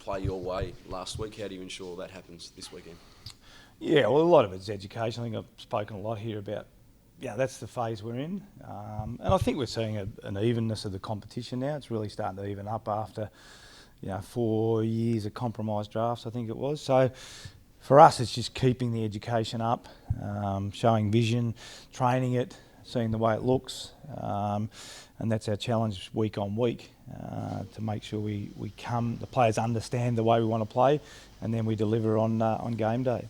play your way last week. How do you ensure that happens this weekend? Yeah, well, a lot of it's education. I think I've spoken a lot here about, that's the phase we're in. And I think we're seeing an evenness of the competition now. It's really starting to even up after, 4 years of compromised drafts, I think it was. So for us, it's just keeping the education up, showing vision, training it, seeing the way it looks. And that's our challenge week on week, to make sure the players understand the way we want to play, and then we deliver on game day.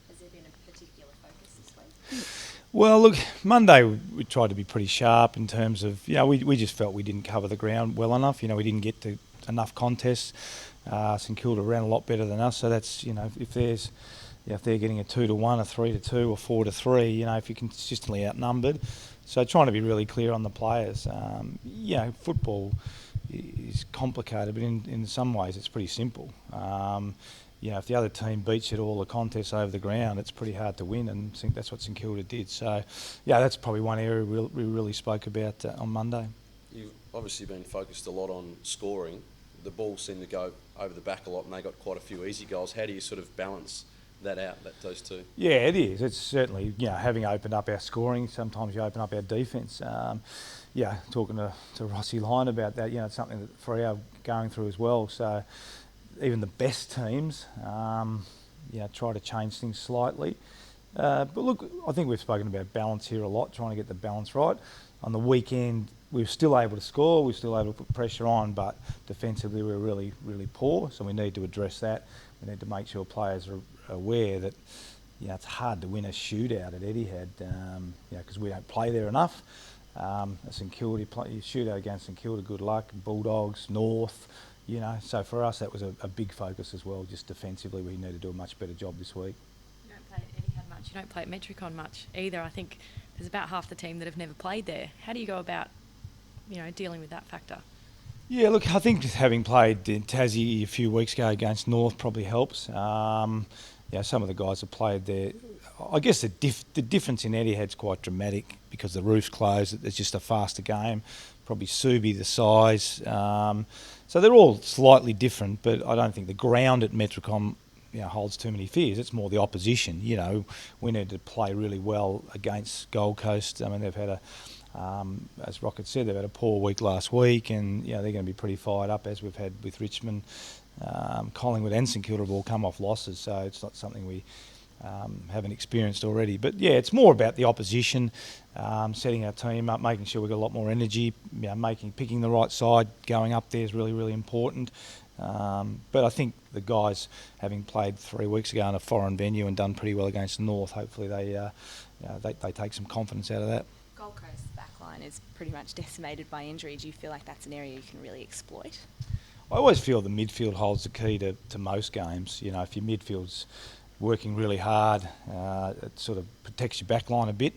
Has there been a particular focus this week? Well, look, Monday we tried to be pretty sharp in terms of, we just felt we didn't cover the ground well enough. We didn't get to enough contests. St Kilda ran a lot better than us, so that's, if they're getting a 2-1, a 3-2, or 4-3, if you're consistently outnumbered. So trying to be really clear on the players. Football is complicated, but in some ways it's pretty simple. If the other team beats you at all the contests over the ground, it's pretty hard to win, and I think that's what St Kilda did. So, that's probably one area we really spoke about on Monday. You've obviously been focused a lot on scoring. The ball seemed to go over the back a lot, and they got quite a few easy goals. How do you sort of balance that out, those two? Yeah, it is. It's certainly, having opened up our scoring, sometimes you open up our defence. Talking to Rossi Line about that, it's something that Freo going through as well. So even the best teams, try to change things slightly. But look, I think we've spoken about balance here a lot, trying to get the balance right. On the weekend, we were still able to score, we were still able to put pressure on, but defensively we were really, really poor. So we need to address that. We need to make sure players are aware that, it's hard to win a shootout at Etihad, because we don't play there enough. St Kilda, you shootout against St Kilda, good luck. Bulldogs, North, So for us, that was a big focus as well. Just defensively, we need to do a much better job this week. You don't play at Etihad much. You don't play at Metricon much either. I think there's about half the team that have never played there. How do you go about, dealing with that factor? Yeah, look, I think just having played in Tassie a few weeks ago against North probably helps. Some of the guys have played there. I guess the difference in Etihad's quite dramatic because the roof's closed. It's just a faster game. Probably Subi, the size. So they're all slightly different, but I don't think the ground at Metricon holds too many fears. It's more the opposition. We need to play really well against Gold Coast. I mean, they've had as Rocket said, they've had a poor week last week, and they're going to be pretty fired up, as we've had with Richmond. Collingwood and St Kilda have all come off losses, so it's not something we haven't experienced already. But it's more about the opposition, setting our team up, making sure we've got a lot more energy, picking the right side, going up there is really, really important. But I think the guys, having played 3 weeks ago in a foreign venue and done pretty well against North, hopefully they take some confidence out of that. Gold Coast's backline is pretty much decimated by injury. Do you feel like that's an area you can really exploit? I always feel the midfield holds the key to most games. If your midfield's working really hard, it sort of protects your backline a bit,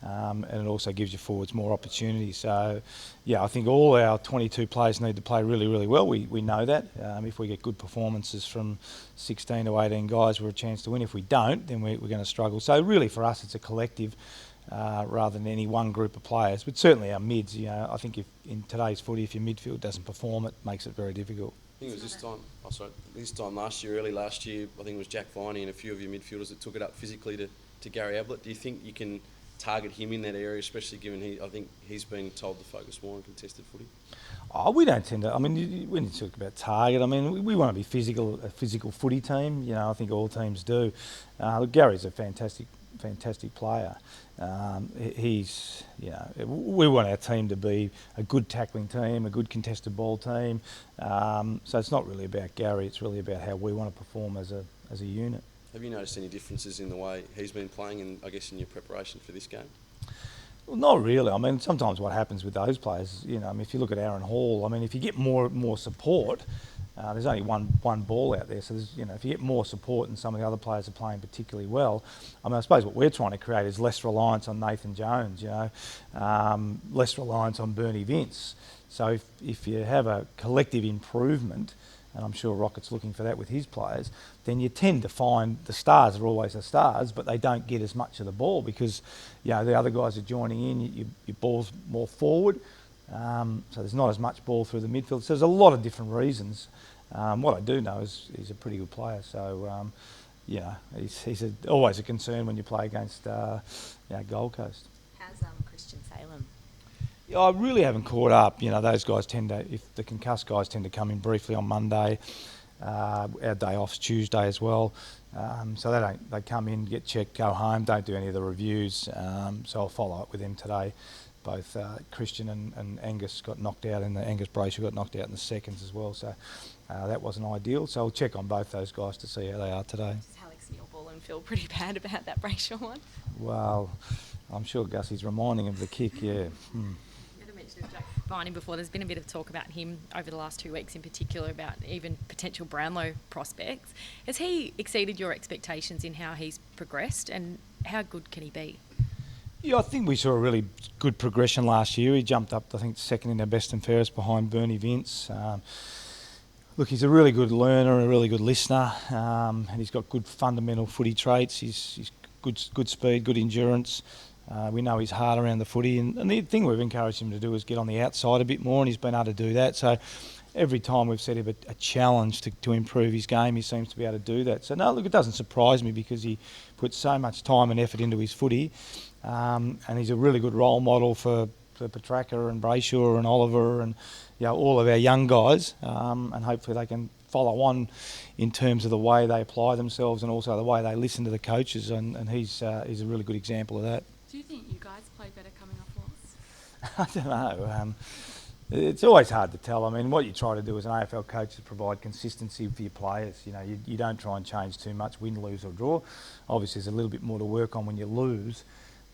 and it also gives your forwards more opportunity. So, I think all our 22 players need to play really, really well. We know that. If we get good performances from 16 to 18 guys, we're a chance to win. If we don't, then we're going to struggle. So really for us, it's a collective rather than any one group of players. But certainly our mids, I think if in today's footy, if your midfield doesn't perform, it makes it very difficult. I think it was this time last year, early last year, I think it was Jack Viney and a few of your midfielders that took it up physically to Gary Ablett. Do you think you can target him in that area, especially given I think he's been told to focus more on contested footy? We don't tend to. I mean, when you talk about target, I mean, we want to be a physical footy team. I think all teams do. Look, Gary's a fantastic player. We want our team to be a good tackling team, a good contested ball team. So it's not really about Gary, it's really about how we want to perform as a unit. Have you noticed any differences in the way he's been playing and I guess in your preparation for this game? Well, not really. I mean, sometimes what happens with those players, if you look at Aaron Hall, I mean, if you get more support, there's only one ball out there, so there's, if you get more support and some of the other players are playing particularly well, I mean, I suppose what we're trying to create is less reliance on Nathan Jones, less reliance on Bernie Vince. So if you have a collective improvement, and I'm sure Rocket's looking for that with his players, then you tend to find the stars are always the stars, but they don't get as much of the ball because, the other guys are joining in, your ball's more forward, so there's not as much ball through the midfield. So there's a lot of different reasons. What I do know is he's a pretty good player. So, he's always a concern when you play against Gold Coast. How's Christian Salem? Yeah, I really haven't caught up. Those guys tend to, if the concussed guys tend to come in briefly on Monday. Our day off's Tuesday as well. So they come in, get checked, go home, don't do any of the reviews. So I'll follow up with them today. Both Christian and Angus got knocked out, and Angus Brayshaw got knocked out in the seconds as well. So that wasn't ideal. So I'll check on both those guys to see how they are today. Does Alex Neilball feel pretty bad about that Brayshaw one? Well, I'm sure Gussie's reminding him of the kick, yeah. You had a mention of Jack Viney before. There's been a bit of talk about him over the last 2 weeks in particular, about even potential Brownlow prospects. Has he exceeded your expectations in how he's progressed, and how good can he be? Yeah, I think we saw a really good progression last year. He jumped up, I think, second in our best and fairest behind Bernie Vince. Look, he's a really good learner, a really good listener, and he's got good fundamental footy traits. He's good speed, good endurance. We know he's hard around the footy, and the thing we've encouraged him to do is get on the outside a bit more, and he's been able to do that. So every time we've set him a challenge to improve his game, he seems to be able to do that. So no, look, it doesn't surprise me because he puts so much time and effort into his footy, and he's a really good role model for Petrarca and Brayshaw and Oliver and all of our young guys, and hopefully they can follow on in terms of the way they apply themselves and also the way they listen to the coaches, and he's a really good example of that. Do you think you guys play better coming off loss? I don't know. It's always hard to tell. I mean, what you try to do as an AFL coach is provide consistency for your players. You don't try and change too much, win, lose or draw. Obviously, there's a little bit more to work on when you lose.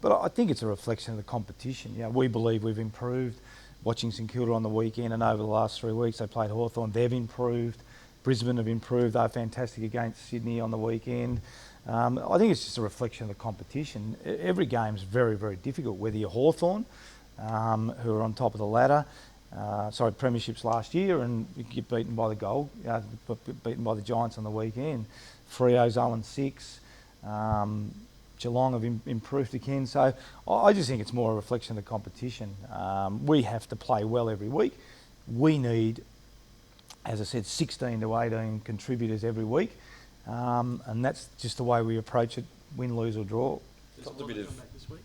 But I think it's a reflection of the competition. We believe we've improved. Watching St Kilda on the weekend and over the last 3 weeks, they played Hawthorn. They've improved. Brisbane have improved. They're fantastic against Sydney on the weekend. I think it's just a reflection of the competition. Every game's very, very difficult, whether you're Hawthorn, who are on top of the ladder, premierships last year, and you get beaten by beaten by the Giants on the weekend. Freo's 0-6. Geelong have improved again. So I just think it's more a reflection of the competition. We have to play well every week. We need, as I said, 16 to 18 contributors every week. And that's just the way we approach it, win, lose or draw. There's a bit of... Back this week?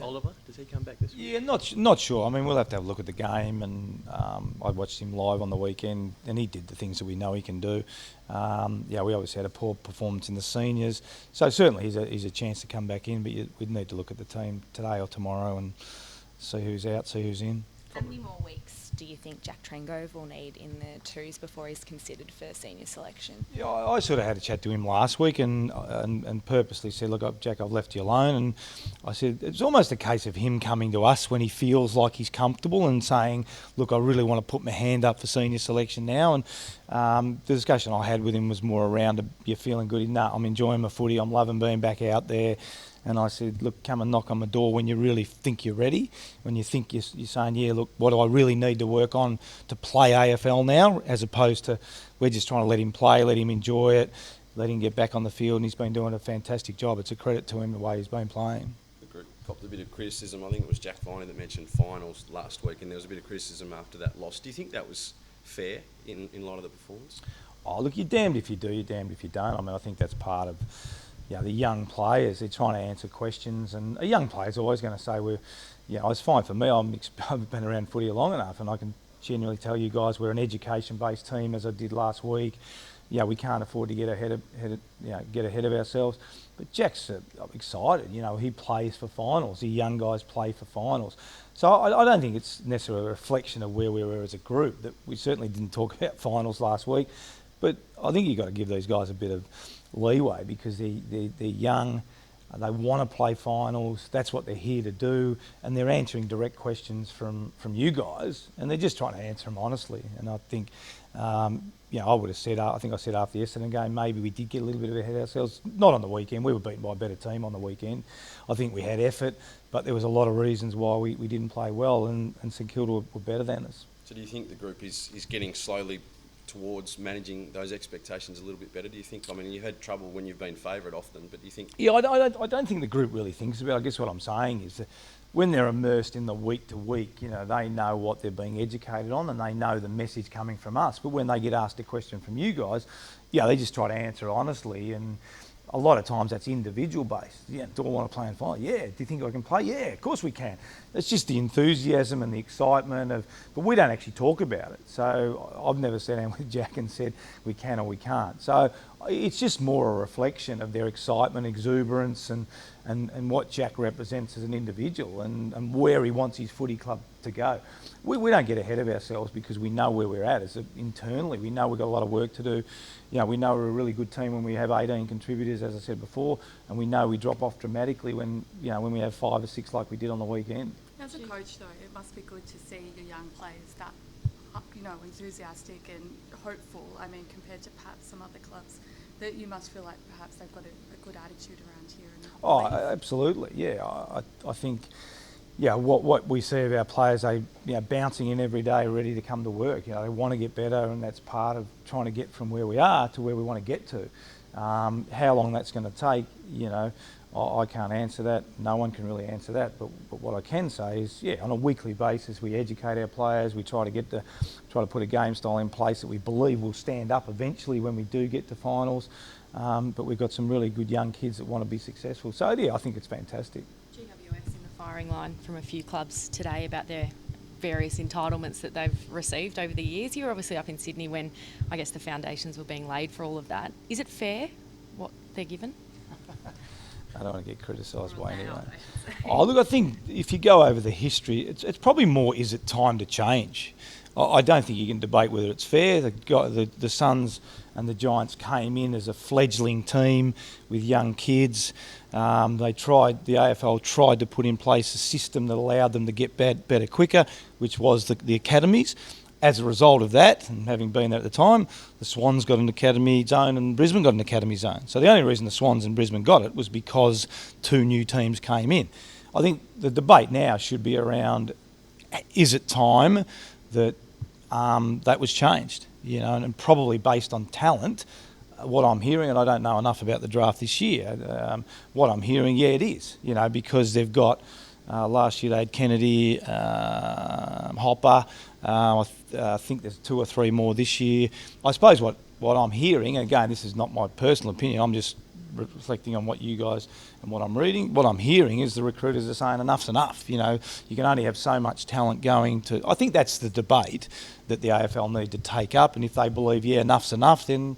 Oliver, does he come back this week? Yeah, not sure. I mean, we'll have to have a look at the game, and I watched him live on the weekend, and he did the things that we know he can do. We obviously had a poor performance in the seniors, so certainly he's a chance to come back in, but we'd need to look at the team today or tomorrow and see who's out, see who's in. How many more weeks do you think Jack Trengove will need in the twos before he's considered for senior selection? Yeah, I sort of had a chat to him last week and purposely said, look, Jack, I've left you alone. And I said, it's almost a case of him coming to us when he feels like he's comfortable and saying, look, I really want to put my hand up for senior selection now. And the discussion I had with him was more around, you're feeling good? No, I'm enjoying my footy. I'm loving being back out there. And I said, look, come and knock on my door when you really think you're ready. When you think you're saying, yeah, look, what do I really need to work on to play AFL now, as opposed to we're just trying to let him play, let him enjoy it, let him get back on the field, and he's been doing a fantastic job. It's a credit to him the way he's been playing. The group copped a bit of criticism. I think it was Jack Viney that mentioned finals last week, and there was a bit of criticism after that loss. Do you think that was fair in light of the performance? Oh, look, you're damned if you do, you're damned if you don't. I mean, I think that's part of the young players. They're trying to answer questions, and a young player's always going to say, it's fine for me. I've been around footy long enough, and I can genuinely tell you guys we're an education-based team, as I did last week. We can't afford to get ahead of ourselves. But Jack's excited. He plays for finals. The young guys play for finals. So I don't think it's necessarily a reflection of where we were as a group. That we certainly didn't talk about finals last week, but I think you've got to give these guys a bit of leeway because they're young, they want to play finals, that's what they're here to do, and they're answering direct questions from you guys, and they're just trying to answer them honestly. And I think, I would have said, I think I said after yesterday's game, maybe we did get a little bit ahead of ourselves. Not on the weekend, we were beaten by a better team on the weekend. I think we had effort, but there was a lot of reasons why we didn't play well, and St Kilda were better than us. So do you think the group is getting slowly towards managing those expectations a little bit better, do you think? I mean, you had trouble when you've been favourite often, but do you think... Yeah, I don't think the group really thinks about it. I guess what I'm saying is that when they're immersed in the week to week, you know, they know what they're being educated on and they know the message coming from us. But when they get asked a question from you guys, yeah, they just try to answer honestly, and a lot of times that's individual based. Yeah, do I want to play in final? Yeah. Do you think I can play? Yeah, of course we can. It's just the enthusiasm and the excitement of, but we don't actually talk about it. So I've never sat down with Jack and said we can or we can't. So it's just more a reflection of their excitement, exuberance, and what Jack represents as an individual and where he wants his footy club to go. We don't get ahead of ourselves because we know where we're at. Internally, we know we've got a lot of work to do. You know, we know we're a really good team when we have 18 contributors, as I said before, and we know we drop off dramatically when we have 5 or 6 like we did on the weekend. As a coach, though, it must be good to see your young players that, enthusiastic and hopeful. I mean, compared to perhaps some other clubs, that you must feel like perhaps they've got a good attitude around here. Oh, absolutely, yeah. I think, yeah, what we see of our players, they bouncing in every day, ready to come to work. You know, they want to get better, and that's part of trying to get from where we are to where we want to get to. How long that's going to take, I can't answer that. No one can really answer that. But what I can say is, yeah, on a weekly basis, we educate our players. We try to put a game style in place that we believe will stand up eventually when we do get to finals. But we've got some really good young kids that want to be successful. So yeah, I think it's fantastic. GWS in the firing line from a few clubs today about their various entitlements that they've received over the years. You were obviously up in Sydney when, I guess, the foundations were being laid for all of that. Is it fair, what they're given? I don't want to get criticised by anyone. Oh, look, I think if you go over the history, it's probably more, is it time to change? I don't think you can debate whether it's fair. The Suns and the Giants came in as a fledgling team with young kids. The AFL tried to put in place a system that allowed them to get better quicker, which was the academies. As a result of that, and having been there at the time, the Swans got an academy zone and Brisbane got an academy zone. So the only reason the Swans and Brisbane got it was because 2 new teams came in. I think the debate now should be around, is it time that that was changed? And probably based on talent, what I'm hearing, and I don't know enough about the draft this year, what I'm hearing, yeah, it is, because they've got, last year they had Kennedy, Hopper, I think there's 2 or 3 more this year. I suppose what I'm hearing, and again, this is not my personal opinion, I'm just reflecting on what you guys and what I'm reading. What I'm hearing is the recruiters are saying enough's enough. You can only have so much talent going to... I think that's the debate that the AFL need to take up, and if they believe, yeah, enough's enough, then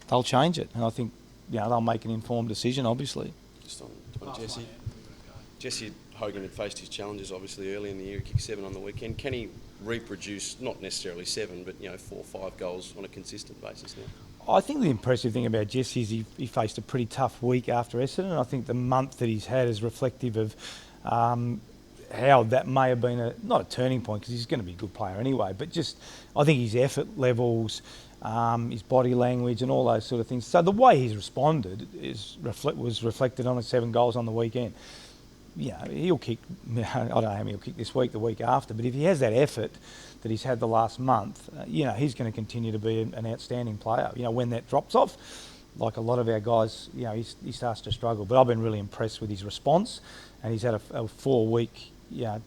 they'll change it. And I think, they'll make an informed decision, obviously. Just on Jesse. Jesse Hogan had faced his challenges, obviously, early in the year. He kicked 7 on the weekend. Can he reproduce, not necessarily 7, but 4 or 5 goals on a consistent basis now? I think the impressive thing about Jesse is he faced a pretty tough week after Essendon. I think the month that he's had is reflective of how that may have been not a turning point, because he's going to be a good player anyway, but just I think his effort levels, his body language and all those sort of things. So the way he's responded was reflected on his 7 goals on the weekend. He'll kick, I don't know how many he'll kick this week, the week after, but if he has that effort that he's had the last month, he's going to continue to be an outstanding player. When that drops off, like a lot of our guys, he starts to struggle. But I've been really impressed with his response, and he's had a 4-week,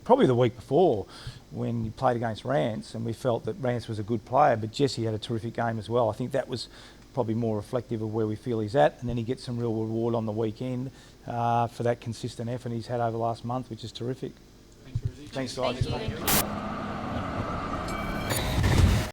probably the week before when he played against Rance, and we felt that Rance was a good player, but Jesse had a terrific game as well. I think that was probably more reflective of where we feel he's at, and then he gets some real reward on the weekend for that consistent effort he's had over the last month, which is terrific. Thanks, Rosie. Thanks, guys. Thank you.